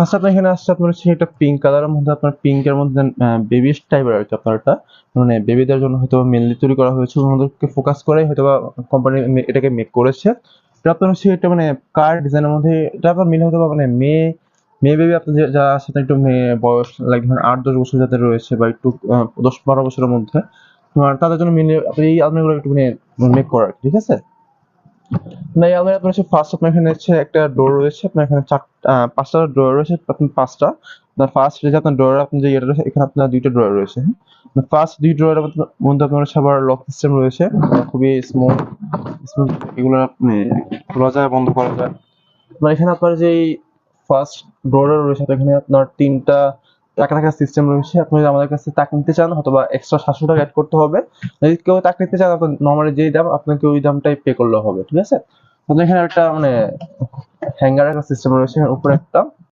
First আপনার এখানে আসছে আপনার হচ্ছে একটা পিঙ্ক কালারের মধ্যে, আপনার পিঙ্কের মধ্যে বেবিস টাইপের আর কি, আপনার এটা মানে বেবিদের জন্য হয়তো মেনলি তৈরি করা হয়েছে, ওনাদেরকে ফোকাস করে হয়তো বা কোম্পানি এটাকে মেক করেছে। এটা আপনার হচ্ছে এটা মানে কার ডিজাইনের মধ্যে, এটা আপনার মিলে হয়তো বা মানে মেয়ে মেয়ে বেবি আপনার যা সাথে একটু মেয়ে বয়স লাইক ধরেন 8-10 বছর যাদের রয়েছে বা একটু 10-12 বছরের মধ্যে, তোমার তাদের জন্য মিলে আপনি এই আলমারিগুলো একটু মানে মেক করার, ঠিক আছে? না, এই আলমারি আপনার হচ্ছে ফার্স্ট আপনার এখানে হচ্ছে একটা ডোর রয়েছে, আপনার এখানে 5টা ডোর রয়েছে, আপনি 5টা আপনার ফার্স্ট যে আপনার ডোর, আপনি যে ইয়েটা রয়েছে এখানে আপনার 2টা ডোর রয়েছে, হ্যাঁ। ফার্স্ট 2 ডোরের মধ্যে আপনার হচ্ছে আবার লক সিস্টেম রয়েছে, খুবই স্মুথ স্মুথ, এগুলো আপনি খোলা যায় বন্ধ করা যায়। আপনার এখানে আপনার যে ফার্স্ট ডোরে রয়েছে এখানে আপনার 3টা টাকা রাখার সিস্টেম রয়েছে। আপনি যদি আমাদের কাছে টাকা নিতে চান অথবা এক্সট্রা 700 টাকা অ্যাড করতে হবে। যদি কেউ টাকা নিতে চান আপনার নরমালি যেই দাম আপনাকে ওই দামটাই পে করলে হবে, ঠিক আছে? আপনার এখানে একটা মানে হ্যাঙ্গার একটা সিস্টেম রয়েছে, উপরে একটা